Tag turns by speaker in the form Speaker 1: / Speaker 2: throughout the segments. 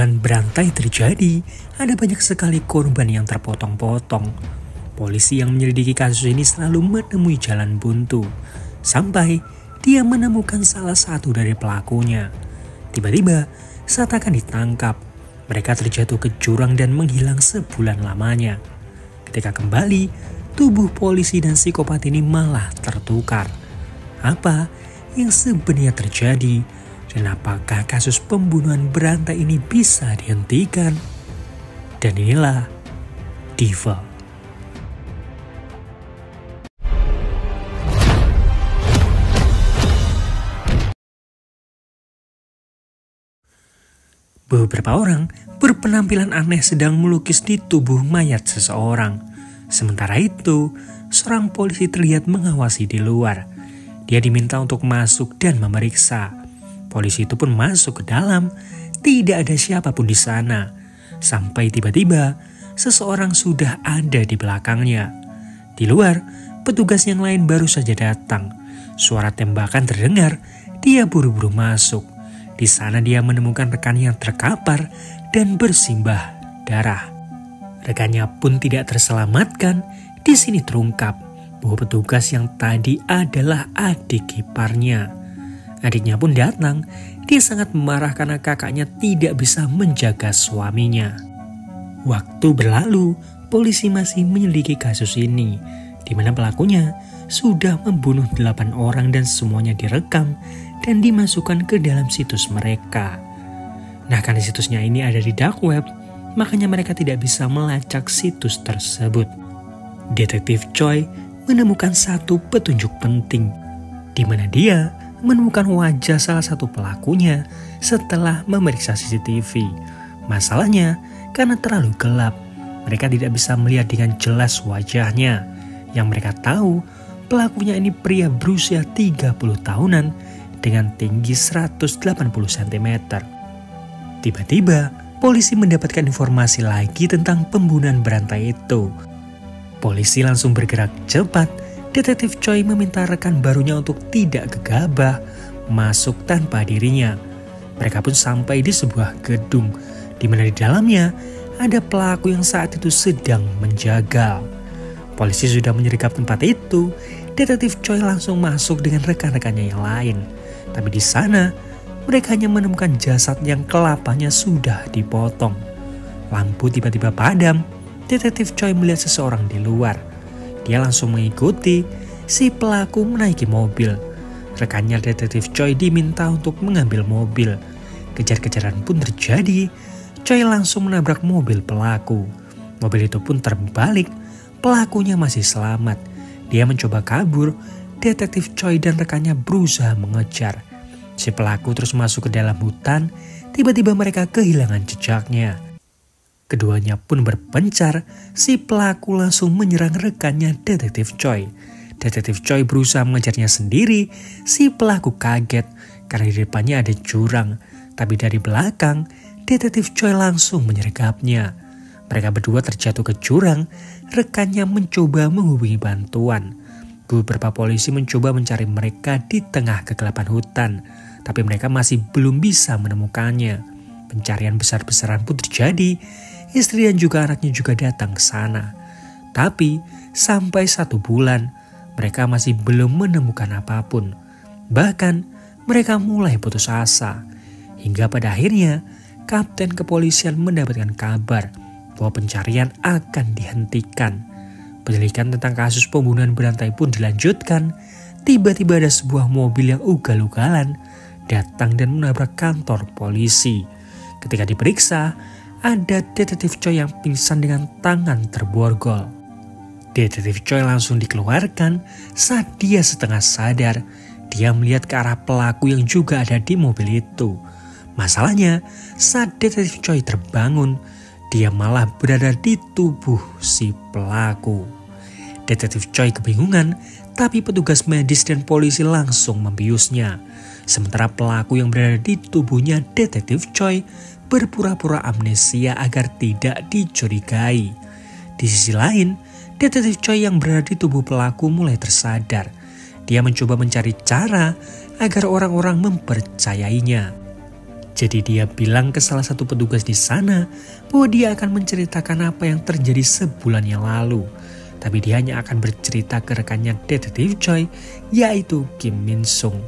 Speaker 1: pembunuhan berantai terjadi, ada banyak sekali korban yang terpotong-potong. Polisi yang menyelidiki kasus ini selalu menemui jalan buntu, sampai dia menemukan salah satu dari pelakunya. Tiba-tiba, saat akan ditangkap, mereka terjatuh ke jurang dan menghilang sebulan lamanya. Ketika kembali, tubuh polisi dan psikopat ini malah tertukar. Apa yang sebenarnya terjadi? Dan apakah kasus pembunuhan berantai ini bisa dihentikan? Dan inilah Diva. Beberapa orang berpenampilan aneh sedang melukis di tubuh mayat seseorang. Sementara itu, seorang polisi terlihat mengawasi di luar. Dia diminta untuk masuk dan memeriksa. Polisi itu pun masuk ke dalam, tidak ada siapapun di sana. Sampai tiba-tiba, seseorang sudah ada di belakangnya. Di luar, petugas yang lain baru saja datang. Suara tembakan terdengar, dia buru-buru masuk. Di sana dia menemukan rekannya yang terkapar dan bersimbah darah. Rekannya pun tidak terselamatkan. Di sini terungkap bahwa petugas yang tadi adalah adik iparnya. Adiknya pun datang, dia sangat marah karena kakaknya tidak bisa menjaga suaminya. Waktu berlalu, polisi masih menyelidiki kasus ini, di mana pelakunya sudah membunuh 8 orang dan semuanya direkam dan dimasukkan ke dalam situs mereka. Nah, karena situsnya ini ada di dark web, makanya mereka tidak bisa melacak situs tersebut. Detektif Choi menemukan satu petunjuk penting, di mana dia menemukan wajah salah satu pelakunya setelah memeriksa CCTV. Masalahnya, karena terlalu gelap, mereka tidak bisa melihat dengan jelas wajahnya. Yang mereka tahu, pelakunya ini pria berusia 30 tahunan dengan tinggi 180 cm. Tiba-tiba, polisi mendapatkan informasi lagi tentang pembunuhan berantai itu. Polisi langsung bergerak cepat. Detektif Choi meminta rekan barunya untuk tidak gegabah masuk tanpa dirinya. Mereka pun sampai di sebuah gedung, di mana di dalamnya ada pelaku yang saat itu sedang menjagal. Polisi sudah menyergap tempat itu. Detektif Choi langsung masuk dengan rekan-rekannya yang lain. Tapi di sana, mereka hanya menemukan jasad yang kelapanya sudah dipotong. Lampu tiba-tiba padam. Detektif Choi melihat seseorang di luar. Dia langsung mengikuti si pelaku menaiki mobil. Rekannya Detektif Choi diminta untuk mengambil mobil. Kejar-kejaran pun terjadi. Choi langsung menabrak mobil pelaku. Mobil itu pun terbalik. Pelakunya masih selamat. Dia mencoba kabur. Detektif Choi dan rekannya berusaha mengejar. Si pelaku terus masuk ke dalam hutan. Tiba-tiba mereka kehilangan jejaknya. Keduanya pun berpencar, si pelaku langsung menyerang rekannya Detektif Choi. Detektif Choi berusaha mengejarnya sendiri, si pelaku kaget karena di depannya ada jurang. Tapi dari belakang, Detektif Choi langsung menyergapnya. Mereka berdua terjatuh ke jurang, rekannya mencoba menghubungi bantuan. Beberapa polisi mencoba mencari mereka di tengah kegelapan hutan, tapi mereka masih belum bisa menemukannya. Pencarian besar-besaran pun terjadi. Istri dan juga anaknya juga datang ke sana. Tapi sampai 1 bulan mereka masih belum menemukan apapun. Bahkan mereka mulai putus asa. Hingga pada akhirnya Kapten Kepolisian mendapatkan kabar bahwa pencarian akan dihentikan. Penyelidikan tentang kasus pembunuhan berantai pun dilanjutkan. Tiba-tiba ada sebuah mobil yang ugal-ugalan datang dan menabrak kantor polisi. Ketika diperiksa, ada Detektif Choi yang pingsan dengan tangan terborgol. Detektif Choi langsung dikeluarkan. Saat dia setengah sadar, dia melihat ke arah pelaku yang juga ada di mobil itu. Masalahnya, saat Detektif Choi terbangun, dia malah berada di tubuh si pelaku. Detektif Choi kebingungan, tapi petugas medis dan polisi langsung membiusnya. Sementara pelaku yang berada di tubuhnya Detektif Choi berpura-pura amnesia agar tidak dicurigai. Di sisi lain, Detektif Choi yang berada di tubuh pelaku mulai tersadar. Dia mencoba mencari cara agar orang-orang mempercayainya. Jadi dia bilang ke salah satu petugas di sana bahwa dia akan menceritakan apa yang terjadi sebulan yang lalu. Tapi dia hanya akan bercerita ke rekannya Detektif Choi, yaitu Kim Min Sung.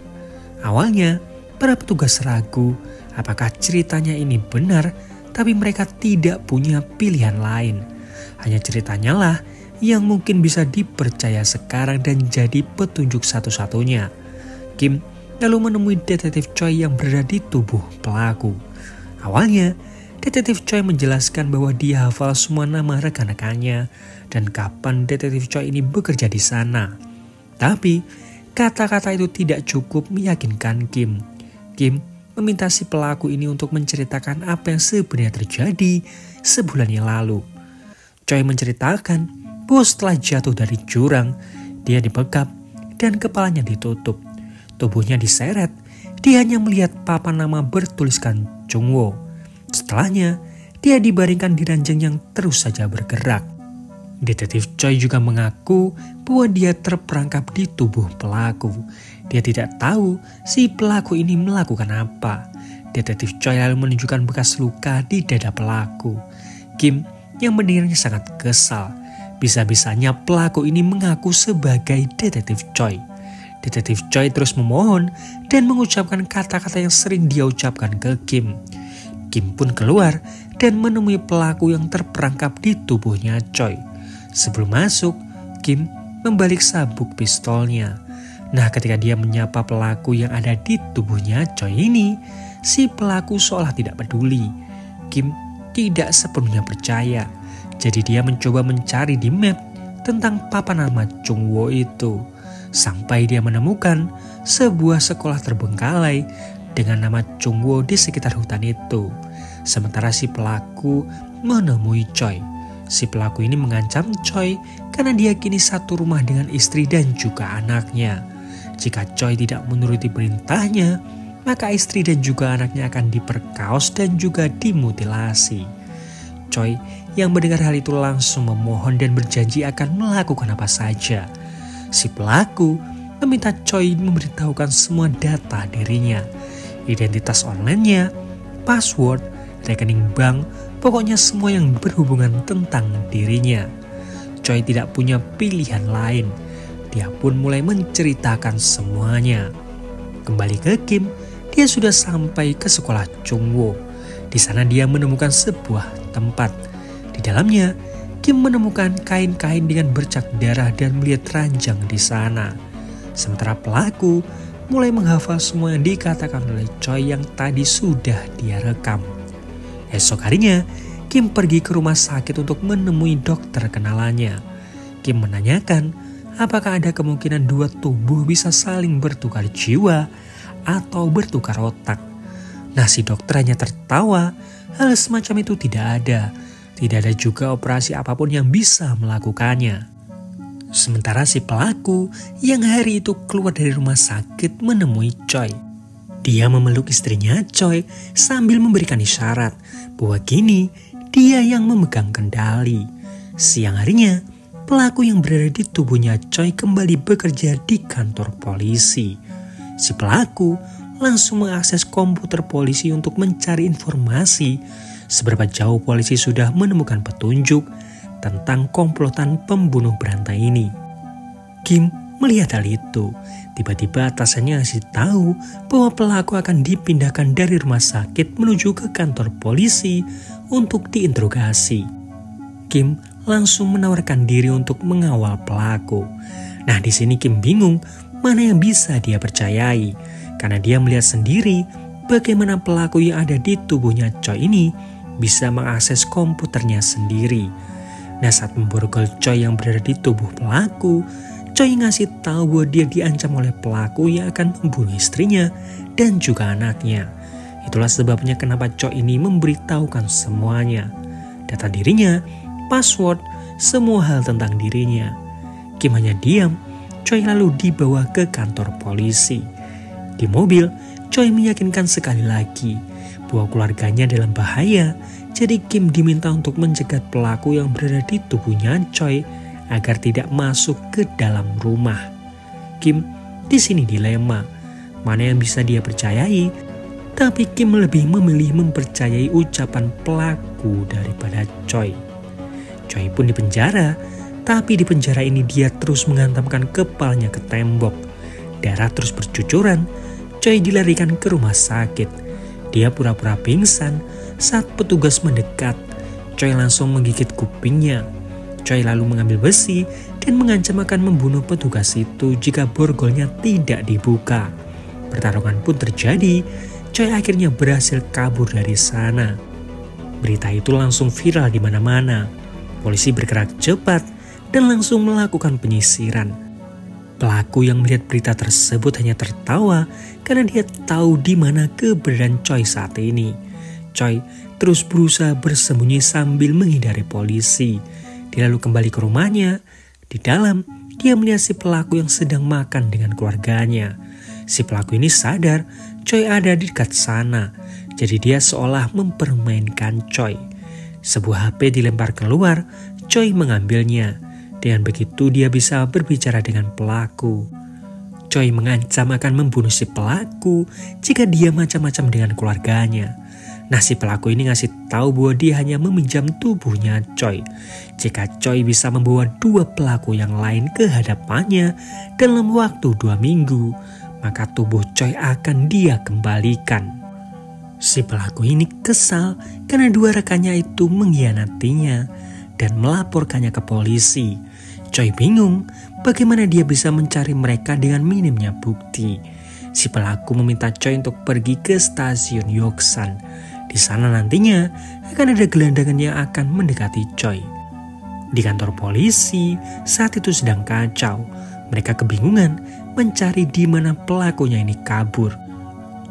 Speaker 1: Awalnya, para petugas ragu apakah ceritanya ini benar, tapi mereka tidak punya pilihan lain. Hanya ceritanya lah yang mungkin bisa dipercaya sekarang dan jadi petunjuk satu-satunya. Kim lalu menemui Detektif Choi yang berada di tubuh pelaku. Awalnya, Detektif Choi menjelaskan bahwa dia hafal semua nama rekan-rekannya dan kapan Detektif Choi ini bekerja di sana. Tapi, kata-kata itu tidak cukup meyakinkan Kim. Kim meminta si pelaku ini untuk menceritakan apa yang sebenarnya terjadi sebulan yang lalu. Choi menceritakan bahwa setelah jatuh dari jurang, dia dibekap dan kepalanya ditutup. Tubuhnya diseret, dia hanya melihat papan nama bertuliskan Chungwo. Setelahnya, dia dibaringkan di ranjang yang terus saja bergerak. Detektif Choi juga mengaku bahwa dia terperangkap di tubuh pelaku. Dia tidak tahu si pelaku ini melakukan apa. Detektif Choi lalu menunjukkan bekas luka di dada pelaku. Kim yang mendengarnya sangat kesal. Bisa-bisanya pelaku ini mengaku sebagai Detektif Choi. Detektif Choi terus memohon dan mengucapkan kata-kata yang sering dia ucapkan ke Kim. Kim pun keluar dan menemui pelaku yang terperangkap di tubuhnya Choi. Sebelum masuk, Kim membalik sabuk pistolnya. Nah, ketika dia menyapa pelaku yang ada di tubuhnya Choi ini, si pelaku seolah tidak peduli. Kim tidak sepenuhnya percaya. Jadi dia mencoba mencari di map tentang papan nama Chungwo itu. Sampai dia menemukan sebuah sekolah terbengkalai dengan nama Chungwo di sekitar hutan itu. Sementara si pelaku menemui Choi. Si pelaku ini mengancam Choi karena dia kini satu rumah dengan istri dan juga anaknya. Jika Choi tidak menuruti perintahnya, maka istri dan juga anaknya akan diperkaos dan juga dimutilasi. Choi yang mendengar hal itu langsung memohon dan berjanji akan melakukan apa saja. Si pelaku meminta Choi memberitahukan semua data dirinya, identitas online-nya, password, rekening bank, pokoknya semua yang berhubungan tentang dirinya. Choi tidak punya pilihan lain. Dia pun mulai menceritakan semuanya. Kembali ke Kim, dia sudah sampai ke sekolah Chungwo. Di sana dia menemukan sebuah tempat. Di dalamnya, Kim menemukan kain-kain dengan bercak darah dan melihat ranjang di sana. Sementara pelaku mulai menghafal semua yang dikatakan oleh Choi yang tadi sudah dia rekam. Esok harinya, Kim pergi ke rumah sakit untuk menemui dokter kenalannya. Kim menanyakan apakah ada kemungkinan dua tubuh bisa saling bertukar jiwa atau bertukar otak. Nah, si dokter hanya tertawa, hal semacam itu tidak ada. Tidak ada juga operasi apapun yang bisa melakukannya. Sementara si pelaku yang hari itu keluar dari rumah sakit menemui Choi. Dia memeluk istrinya Choi sambil memberikan isyarat bahwa kini dia yang memegang kendali. Siang harinya, pelaku yang berada di tubuhnya Choi kembali bekerja di kantor polisi. Si pelaku langsung mengakses komputer polisi untuk mencari informasi seberapa jauh polisi sudah menemukan petunjuk tentang komplotan pembunuh berantai ini. Kim melihat hal itu. Tiba-tiba atasannya ngasih tahu bahwa pelaku akan dipindahkan dari rumah sakit menuju ke kantor polisi untuk diinterogasi. Kim langsung menawarkan diri untuk mengawal pelaku. Nah, di sini Kim bingung mana yang bisa dia percayai karena dia melihat sendiri bagaimana pelaku yang ada di tubuhnya Choi ini bisa mengakses komputernya sendiri. Nah, saat memborgol Choi yang berada di tubuh pelaku, Choi ngasih tahu bahwa dia diancam oleh pelaku yang akan membunuh istrinya dan juga anaknya. Itulah sebabnya kenapa Choi ini memberitahukan semuanya. Data dirinya, password, semua hal tentang dirinya. Kim hanya diam. Choi lalu dibawa ke kantor polisi. Di mobil, Choi meyakinkan sekali lagi bahwa keluarganya dalam bahaya. Jadi Kim diminta untuk mencegat pelaku yang berada di tubuhnya Choi agar tidak masuk ke dalam rumah. Kim di sini dilema, mana yang bisa dia percayai, Tapi Kim lebih memilih mempercayai ucapan pelaku daripada Choi. Choi pun dipenjara, tapi di penjara ini dia terus menghantamkan kepalanya ke tembok. Darah terus bercucuran. Choi dilarikan ke rumah sakit. Dia pura-pura pingsan saat petugas mendekat. Choi langsung menggigit kupingnya. Choi lalu mengambil besi dan mengancam akan membunuh petugas itu jika borgolnya tidak dibuka. Pertarungan pun terjadi. Choi akhirnya berhasil kabur dari sana. Berita itu langsung viral di mana-mana. Polisi bergerak cepat dan langsung melakukan penyisiran. Pelaku yang melihat berita tersebut hanya tertawa karena dia tahu di mana keberadaan Choi saat ini. Choi terus berusaha bersembunyi sambil menghindari polisi. Dia lalu kembali ke rumahnya. Di dalam, dia melihat si pelaku yang sedang makan dengan keluarganya. Si pelaku ini sadar Choi ada di dekat sana. Jadi dia seolah mempermainkan Choi. Sebuah HP dilempar keluar, Choi mengambilnya. Dengan begitu dia bisa berbicara dengan pelaku. Choi mengancam akan membunuh si pelaku jika dia macam-macam dengan keluarganya. Nah, si pelaku ini ngasih tahu bahwa dia hanya meminjam tubuhnya Choi. Jika Choi bisa membawa 2 pelaku yang lain ke hadapannya dalam waktu 2 minggu, maka tubuh Choi akan dia kembalikan. Si pelaku ini kesal karena 2 rekannya itu mengkhianatinya dan melaporkannya ke polisi. Choi bingung bagaimana dia bisa mencari mereka dengan minimnya bukti. Si pelaku meminta Choi untuk pergi ke stasiun Yoksan. Di sana nantinya akan ada gelandangan yang akan mendekati Choi. Di kantor polisi saat itu sedang kacau. Mereka kebingungan mencari di mana pelakunya ini kabur.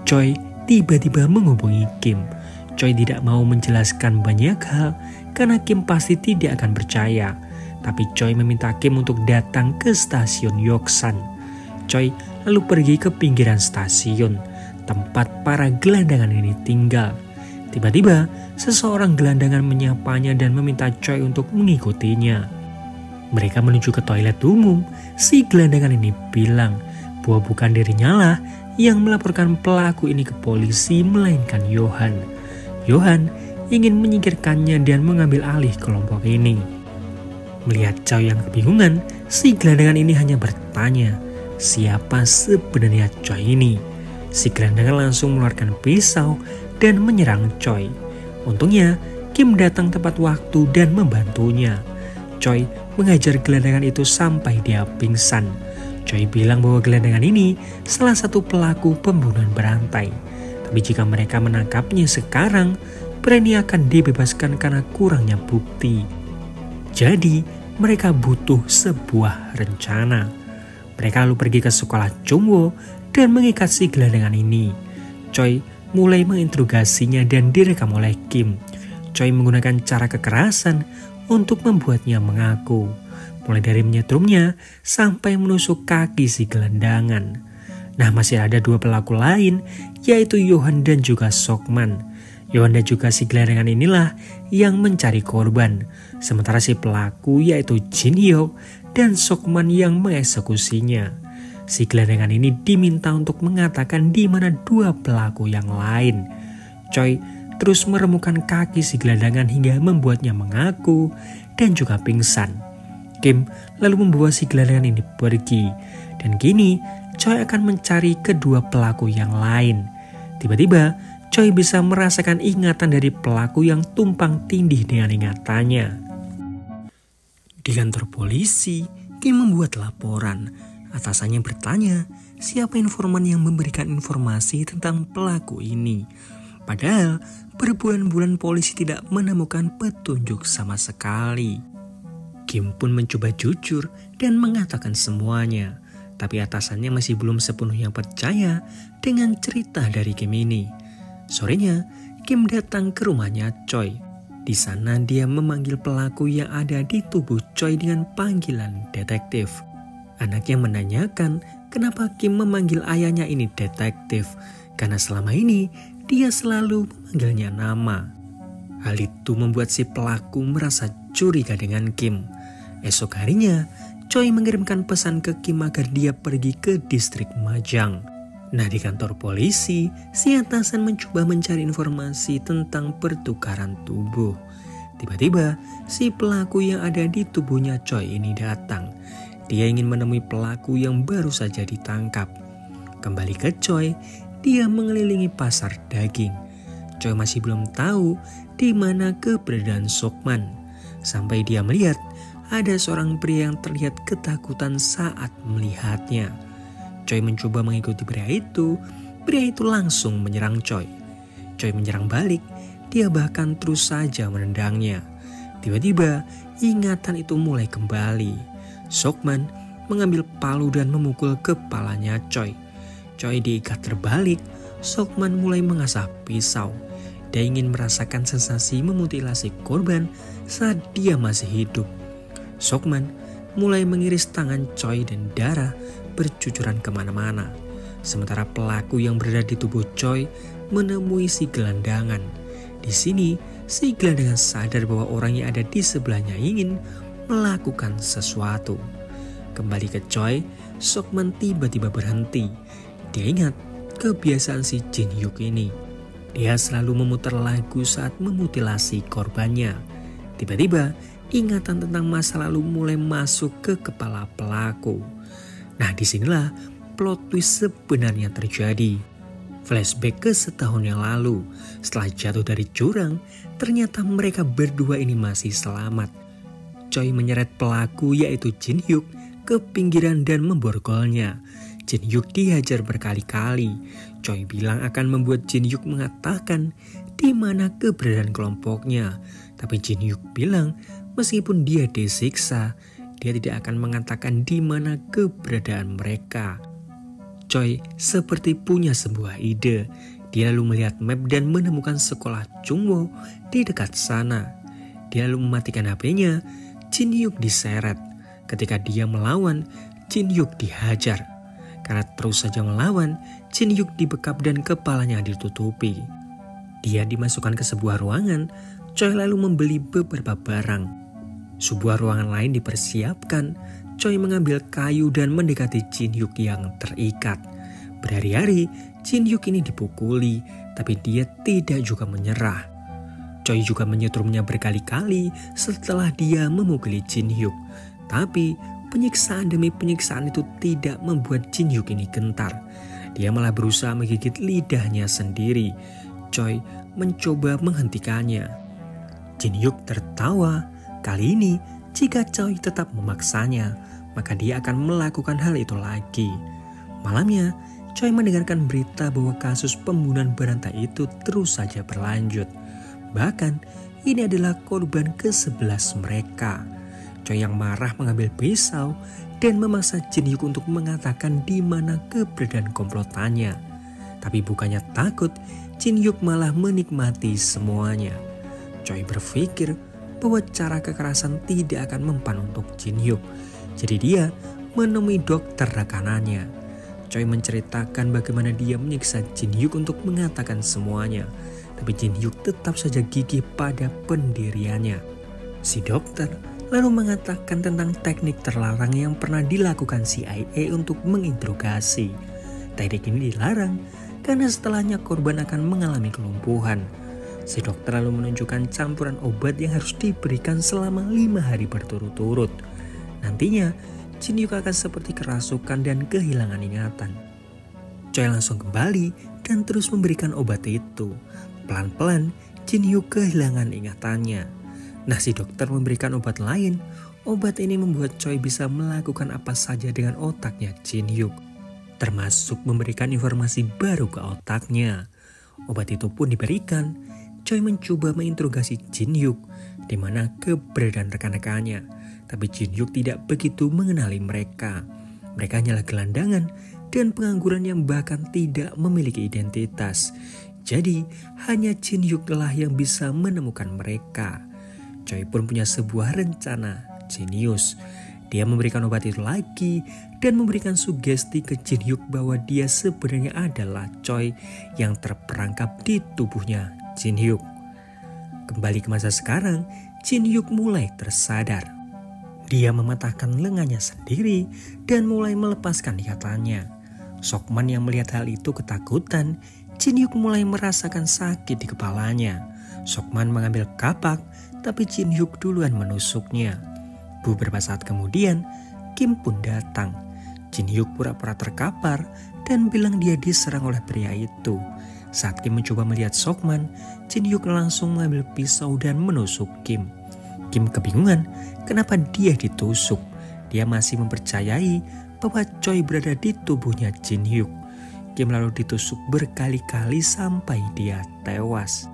Speaker 1: Choi tiba-tiba menghubungi Kim. Choi tidak mau menjelaskan banyak hal karena Kim pasti tidak akan percaya. Tapi Choi meminta Kim untuk datang ke stasiun Yoksan. Choi lalu pergi ke pinggiran stasiun, tempat para gelandangan ini tinggal. Tiba-tiba, seseorang gelandangan menyapanya dan meminta Choi untuk mengikutinya. Mereka menuju ke toilet umum. Si gelandangan ini bilang bahwa bukan dirinya lah yang melaporkan pelaku ini ke polisi, melainkan Yohan. Yohan ingin menyingkirkannya dan mengambil alih kelompok ini. Melihat Choi yang kebingungan, si gelandangan ini hanya bertanya, siapa sebenarnya Choi ini? Si gelandangan langsung mengeluarkan pisau dan menyerang Choi. Untungnya, Kim datang tepat waktu dan membantunya. Choi mengajar gelandangan itu sampai dia pingsan. Choi bilang bahwa gelandangan ini salah satu pelaku pembunuhan berantai. Tapi jika mereka menangkapnya sekarang, Brandy akan dibebaskan karena kurangnya bukti. Jadi, mereka butuh sebuah rencana. Mereka lalu pergi ke sekolah Chungwoo dan mengikat si gelandangan ini. Choi mulai menginterogasinya dan direkam oleh Kim. Choi menggunakan cara kekerasan untuk membuatnya mengaku. Mulai dari menyetrumnya sampai menusuk kaki si gelandangan. Nah, masih ada 2 pelaku lain, yaitu Yohan dan juga Sokman. Yohan dan juga si gelandangan inilah yang mencari korban. Sementara si pelaku yaitu Jin Hyo dan Sokman yang mengeksekusinya. Si gelandangan ini diminta untuk mengatakan di mana 2 pelaku yang lain. Choi terus meremukan kaki si gelandangan hingga membuatnya mengaku dan juga pingsan. Kim lalu membawa si gelandangan ini pergi. Dan kini Choi akan mencari kedua pelaku yang lain. Tiba-tiba Choi bisa merasakan ingatan dari pelaku yang tumpang tindih dengan ingatannya. Di kantor polisi, Kim membuat laporan. Atasannya bertanya, siapa informan yang memberikan informasi tentang pelaku ini. Padahal berbulan-bulan polisi tidak menemukan petunjuk sama sekali. Kim pun mencoba jujur dan mengatakan semuanya. Tapi atasannya masih belum sepenuhnya percaya dengan cerita dari Kim ini. Sorenya, Kim datang ke rumahnya Choi. Di sana dia memanggil pelaku yang ada di tubuh Choi dengan panggilan detektif. Anaknya menanyakan kenapa Kim memanggil ayahnya ini detektif, karena selama ini dia selalu memanggilnya nama. Hal itu membuat si pelaku merasa curiga dengan Kim. Esok harinya, Choi mengirimkan pesan ke Kim agar dia pergi ke distrik Majang. Nah, di kantor polisi, si atasan mencoba mencari informasi tentang pertukaran tubuh. Tiba-tiba, si pelaku yang ada di tubuhnya Choi ini datang. Dia ingin menemui pelaku yang baru saja ditangkap. Kembali ke Choi, dia mengelilingi pasar daging. Choi masih belum tahu di mana keberadaan Sokman. Sampai dia melihat ada seorang pria yang terlihat ketakutan saat melihatnya. Choi mencoba mengikuti pria itu langsung menyerang Choi. Choi menyerang balik, dia bahkan terus saja menendangnya. Tiba-tiba ingatan itu mulai kembali. Sokman mengambil palu dan memukul kepalanya Choi. Choi diikat terbalik, Sokman mulai mengasah pisau. Dia ingin merasakan sensasi memutilasi korban saat dia masih hidup. Sokman mulai mengiris tangan Choi dan darah bercucuran kemana-mana. Sementara pelaku yang berada di tubuh Choi menemui si gelandangan. Di sini, si gelandangan sadar bahwa orang yang ada di sebelahnya ingin melakukan sesuatu. Kembali ke Choi, Sokman tiba-tiba berhenti. Dia ingat kebiasaan si Jin Hyuk ini. Dia selalu memutar lagu saat memutilasi korbannya. Tiba-tiba, ingatan tentang masa lalu mulai masuk ke kepala pelaku. Nah, disinilah plot twist sebenarnya terjadi. Flashback ke setahun yang lalu, setelah jatuh dari jurang, ternyata mereka berdua ini masih selamat. Choi menyeret pelaku yaitu Jin Hyuk ke pinggiran dan memborgolnya. Jin Hyuk dihajar berkali-kali. Choi bilang akan membuat Jin Hyuk mengatakan di mana keberadaan kelompoknya. Tapi Jin Hyuk bilang meskipun dia disiksa, dia tidak akan mengatakan di mana keberadaan mereka. Choi seperti punya sebuah ide. Dia lalu melihat map dan menemukan sekolah Chungwoo di dekat sana. Dia lalu mematikan HP-nya. Jin Hyuk diseret. Ketika dia melawan, Jin Hyuk dihajar. Karena terus saja melawan, Jin Hyuk dibekap dan kepalanya ditutupi. Dia dimasukkan ke sebuah ruangan. Choi lalu membeli beberapa barang. Sebuah ruangan lain dipersiapkan. Choi mengambil kayu dan mendekati Jin Hyuk yang terikat. Berhari-hari, Jin Hyuk ini dipukuli, tapi dia tidak juga menyerah. Choi juga menyetrumnya berkali-kali setelah dia memukuli Jin Hyuk. Tapi penyiksaan demi penyiksaan itu tidak membuat Jin Hyuk ini gentar. Dia malah berusaha menggigit lidahnya sendiri. Choi mencoba menghentikannya. Jin Hyuk tertawa. Kali ini, jika Choi tetap memaksanya, maka dia akan melakukan hal itu lagi. Malamnya, Choi mendengarkan berita bahwa kasus pembunuhan berantai itu terus saja berlanjut. Bahkan, ini adalah korban ke-11 mereka. Choi yang marah mengambil pisau dan memaksa Jin Hyuk untuk mengatakan di mana keberadaan komplotannya. Tapi bukannya takut, Jin Hyuk malah menikmati semuanya. Choi berpikir bahwa cara kekerasan tidak akan mempan untuk Jin Hyuk. Jadi dia menemui dokter rekanannya. Choi menceritakan bagaimana dia menyiksa Jin Hyuk untuk mengatakan semuanya. Tapi Jin Hyuk tetap saja gigih pada pendiriannya. Si dokter lalu mengatakan tentang teknik terlarang yang pernah dilakukan CIA untuk menginterogasi. Teknik ini dilarang karena setelahnya korban akan mengalami kelumpuhan. Si dokter lalu menunjukkan campuran obat yang harus diberikan selama 5 hari berturut-turut. Nantinya, Jin Hyuk akan seperti kerasukan dan kehilangan ingatan. Choi langsung kembali dan terus memberikan obat itu. Pelan-pelan, Jin Hyuk kehilangan ingatannya. Nah, si dokter memberikan obat lain. Obat ini membuat Choi bisa melakukan apa saja dengan otaknya Jin Hyuk, termasuk memberikan informasi baru ke otaknya. Obat itu pun diberikan. Choi mencoba menginterogasi Jin Hyuk di mana keberadaan rekan-rekannya. Tapi Jin Hyuk tidak begitu mengenali mereka. Mereka hanyalah gelandangan dan pengangguran yang bahkan tidak memiliki identitas. Jadi hanya Jin Hyuk lah yang bisa menemukan mereka. Choi pun punya sebuah rencana jenius. Dia memberikan obat itu lagi dan memberikan sugesti ke Jin Hyuk bahwa dia sebenarnya adalah Choi yang terperangkap di tubuhnya Jin Hyuk. Kembali ke masa sekarang, Jin Hyuk mulai tersadar. Dia mematahkan lengannya sendiri dan mulai melepaskan ikatannya. Sokman yang melihat hal itu ketakutan. Jin Hyuk mulai merasakan sakit di kepalanya. Sokman mengambil kapak, tapi Jin Hyuk duluan menusuknya. Beberapa saat kemudian, Kim pun datang. Jin Hyuk pura-pura terkapar dan bilang dia diserang oleh pria itu. Saat Kim mencoba melihat Sokman, Jin Hyuk langsung mengambil pisau dan menusuk Kim. Kim kebingungan kenapa dia ditusuk. Dia masih mempercayai bahwa Choi berada di tubuhnya Jin Hyuk. Kim lalu ditusuk berkali-kali sampai dia tewas.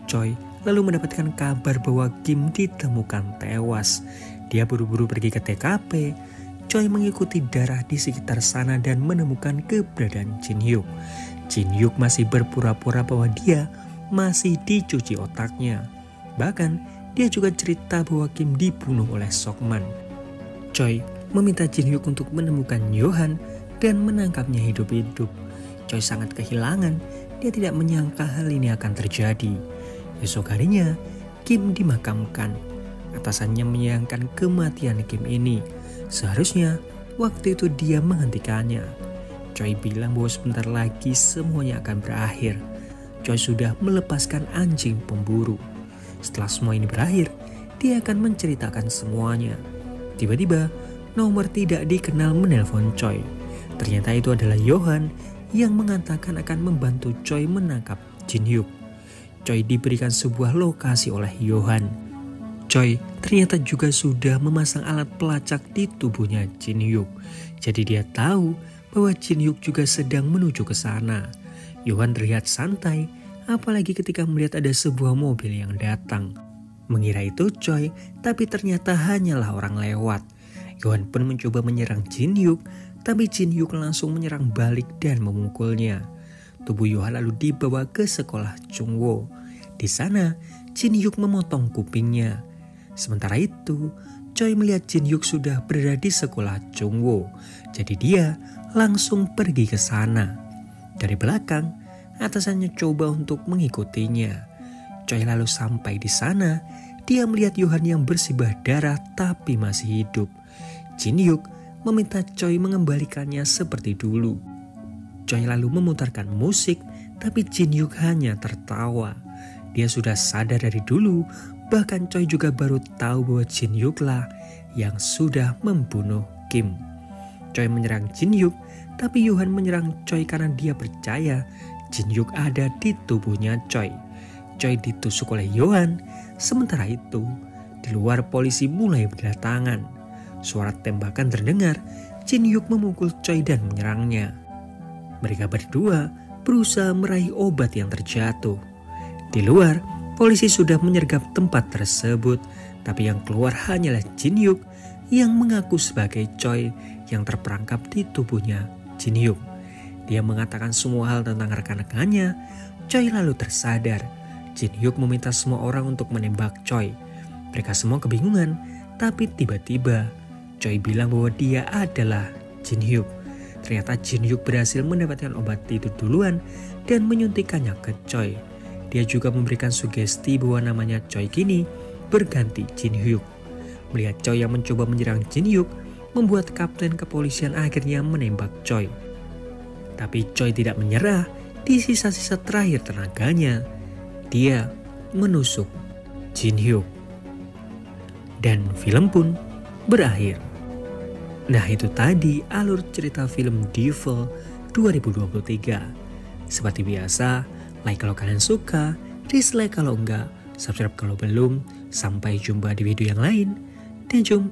Speaker 1: Choi lalu mendapatkan kabar bahwa Kim ditemukan tewas. Dia buru-buru pergi ke TKP. Choi mengikuti darah di sekitar sana dan menemukan keberadaan Jin Hyuk. Jin Hyuk masih berpura-pura bahwa dia masih dicuci otaknya. Bahkan dia juga cerita bahwa Kim dibunuh oleh Sokman. Choi meminta Jin Hyuk untuk menemukan Yohan dan menangkapnya hidup-hidup. Choi sangat kehilangan. Dia tidak menyangka hal ini akan terjadi. Esok harinya, Kim dimakamkan. Atasannya menyayangkan kematian Kim ini. Seharusnya waktu itu dia menghentikannya. Choi bilang bahwa sebentar lagi semuanya akan berakhir. Choi sudah melepaskan anjing pemburu. Setelah semua ini berakhir, dia akan menceritakan semuanya. Tiba-tiba, nomor tidak dikenal menelpon Choi. Ternyata itu adalah Yohan yang mengatakan akan membantu Choi menangkap Jin Hyuk. Choi diberikan sebuah lokasi oleh Yohan. Choi ternyata juga sudah memasang alat pelacak di tubuhnya Jin Hyuk. Jadi dia tahu bahwa Jin Hyuk juga sedang menuju ke sana. Yohan terlihat santai, apalagi ketika melihat ada sebuah mobil yang datang. Mengira itu Choi, tapi ternyata hanyalah orang lewat. Yohan pun mencoba menyerang Jin Hyuk, tapi Jin Hyuk langsung menyerang balik dan memukulnya. Tubuh Yohan lalu dibawa ke sekolah Chungwoo. Di sana, Jin Hyuk memotong kupingnya. Sementara itu, Choi melihat Jin Hyuk sudah berada di sekolah Chungwoo. Jadi dia langsung pergi ke sana. Dari belakang, atasannya coba untuk mengikutinya. Choi lalu sampai di sana. Dia melihat Yohan yang bersibah darah tapi masih hidup. Jin Hyuk meminta Choi mengembalikannya seperti dulu. Choi lalu memutarkan musik, tapi Jin Hyuk hanya tertawa. Dia sudah sadar dari dulu, bahkan Choi juga baru tahu bahwa Jin Hyuk lah yang sudah membunuh Kim. Choi menyerang Jin Hyuk, tapi Yohan menyerang Choi karena dia percaya Jin Hyuk ada di tubuhnya Choi. Choi ditusuk oleh Yohan. Sementara itu, di luar polisi mulai berdatangan. Suara tembakan terdengar. Jin Hyuk memukul Choi dan menyerangnya. Mereka berdua berusaha meraih obat yang terjatuh. Di luar, polisi sudah menyergap tempat tersebut, tapi yang keluar hanyalah Jin Hyuk yang mengaku sebagai Choi yang terperangkap di tubuhnya Jin Hyuk. Dia mengatakan semua hal tentang rekan-rekannya. Choi lalu tersadar. Jin Hyuk meminta semua orang untuk menembak Choi. Mereka semua kebingungan, tapi tiba-tiba Choi bilang bahwa dia adalah Jin Hyuk. Ternyata Jin Hyuk berhasil mendapatkan obat itu duluan dan menyuntikannya ke Choi. Dia juga memberikan sugesti bahwa namanya Choi kini berganti Jin Hyuk. Melihat Choi yang mencoba menyerang Jin Hyuk, membuat kapten kepolisian akhirnya menembak Choi. Tapi Choi tidak menyerah. Di sisa-sisa terakhir tenaganya, dia menusuk Jin Hyuk. Dan film pun berakhir. Nah, itu tadi alur cerita film Devil 2023. Seperti biasa, like kalau kalian suka, dislike kalau enggak, subscribe kalau belum. Sampai jumpa di video yang lain. Dan jom